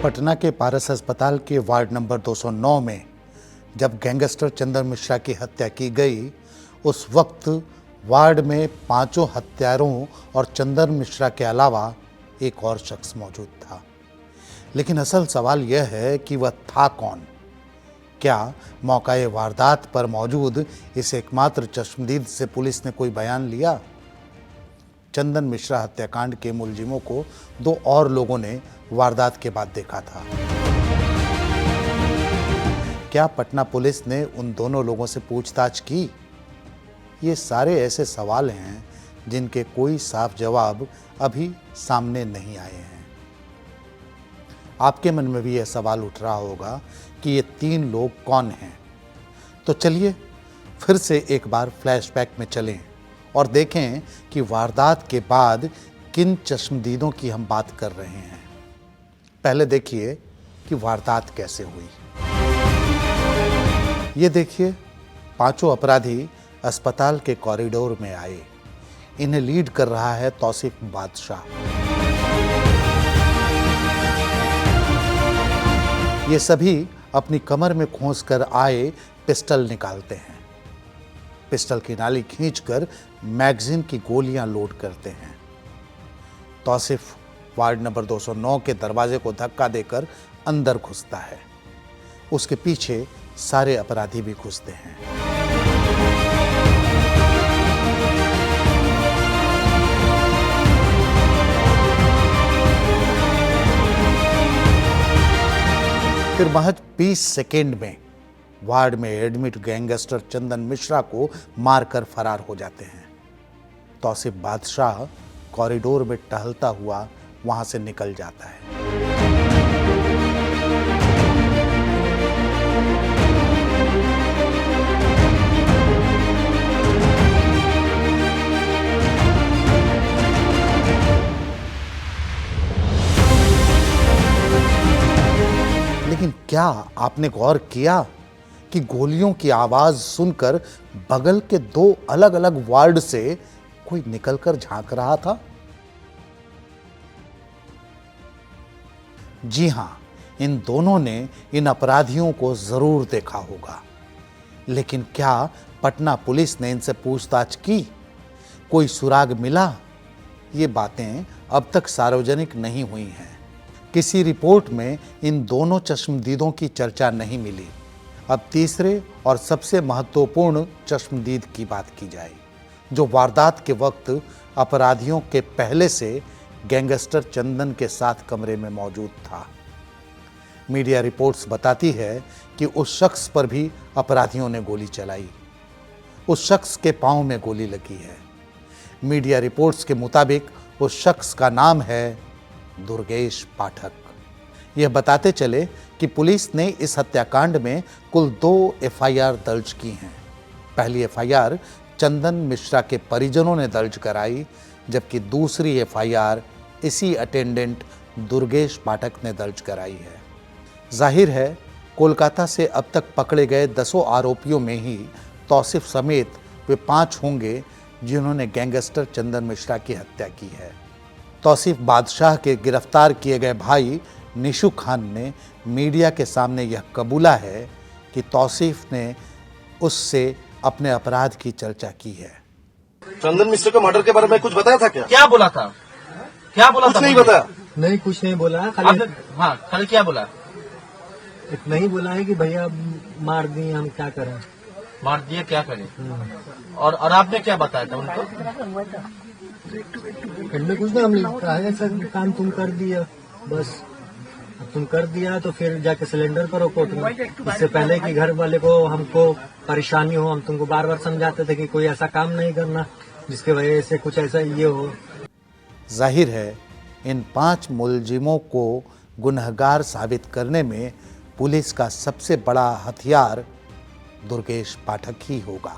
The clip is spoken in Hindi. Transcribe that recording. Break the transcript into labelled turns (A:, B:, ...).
A: पटना के पारस अस्पताल के वार्ड नंबर 209 में जब गैंगस्टर चंदन मिश्रा की हत्या की गई, उस वक्त वार्ड में पांचों हत्यारों और चंदन मिश्रा के अलावा एक और शख्स मौजूद था। लेकिन असल सवाल यह है कि वह था कौन? क्या मौकाए वारदात पर मौजूद इस एकमात्र चश्मदीद से पुलिस ने कोई बयान लिया? चंदन मिश्रा हत्याकांड के मुलजिमों को दो और लोगों ने वारदात के बाद देखा था। क्या पटना पुलिस ने उन दोनों लोगों से पूछताछ की? ये सारे ऐसे सवाल हैं जिनके कोई साफ जवाब अभी सामने नहीं आए हैं। आपके मन में भी यह सवाल उठ रहा होगा कि ये तीन लोग कौन हैं? तो चलिए फिर से एक बार फ्लैशबैक में चलें और देखें कि वारदात के बाद किन चश्मदीदों की हम बात कर रहे हैं। पहले देखिए कि वारदात कैसे हुई। ये देखिए, पांचों अपराधी अस्पताल के कॉरिडोर में आए। इन्हें लीड कर रहा है तौसीफ बादशाह। ये सभी अपनी कमर में खोंसकर आए पिस्टल निकालते हैं। पिस्टल की नाली खींचकर मैगजीन की गोलियां लोड करते हैं। तौसीफ वार्ड नंबर 209 के दरवाजे को धक्का देकर अंदर घुसता है। उसके पीछे सारे अपराधी भी घुसते हैं। फिर महज 20 सेकेंड में वार्ड में एडमिट गैंगस्टर चंदन मिश्रा को मारकर फरार हो जाते हैं। तौसीफ बादशाह कॉरिडोर में टहलता हुआ वहां से निकल जाता है। लेकिन क्या आपने गौर किया कि गोलियों की आवाज सुनकर बगल के दो अलग अलग वार्ड से कोई निकलकर झांक रहा था? जी हां, इन दोनों ने इन अपराधियों को जरूर देखा होगा। लेकिन क्या पटना पुलिस ने इनसे पूछताछ की? कोई सुराग मिला? ये बातें अब तक सार्वजनिक नहीं हुई हैं। किसी रिपोर्ट में इन दोनों चश्मदीदों की चर्चा नहीं मिली। अब तीसरे और सबसे महत्वपूर्ण चश्मदीद की बात की जाए, जो वारदात के वक्त अपराधियों के पहले से गैंगस्टर चंदन के साथ कमरे में मौजूद था। मीडिया रिपोर्ट्स बताती है कि उस शख्स पर भी अपराधियों ने गोली चलाई। उस शख्स के पांव में गोली लगी है। मीडिया रिपोर्ट्स के मुताबिक उस शख्स का नाम है दुर्गेश पाठक। यह बताते चले कि पुलिस ने इस हत्याकांड में कुल 2 एफआईआर दर्ज की हैं। पहली एफआईआर चंदन मिश्रा के परिजनों ने दर्ज कराई, जबकि दूसरी एफआईआर इसी अटेंडेंट दुर्गेश पाठक ने दर्ज कराई है। जाहिर है कोलकाता से अब तक पकड़े गए 10 आरोपियों में ही तौसीफ समेत वे 5 होंगे जिन्होंने गैंगस्टर चंदन मिश्रा की हत्या की है। तौसीफ बादशाह के गिरफ्तार किए गए भाई निशु खान ने मीडिया के सामने यह कबूला है कि तौसीफ ने उससे अपने अपराध की चर्चा की है।
B: चंदन मिश्रा के मर्डर के बारे में कुछ बताया था क्या?
C: क्या बोला था? क्या बोला
B: कुछ
C: था?
B: नहीं बताया।
D: नहीं, कुछ नहीं बोला।
C: हाँ, खाली क्या बोला?
D: इतना ही बोला है कि भैया मार दिए, हम क्या करें।
C: मार दिए, क्या करें? और आपने क्या बताया था उनको?
D: इनमें कुछ नहीं, हमने कहा है सर काम तुम कर दिया, बस अब तुम कर दिया तो फिर जाके सिलेंडर पर रोको तुम। इससे पहले कि घर वाले को हमको परेशानी हो, हम तुमको बार बार समझाते थे कि कोई ऐसा काम नहीं करना जिसके वजह से कुछ ऐसा ये हो।
A: जाहिर है इन 5 मुलजिमों को गुनहगार साबित करने में पुलिस का सबसे बड़ा हथियार दुर्गेश पाठक ही होगा।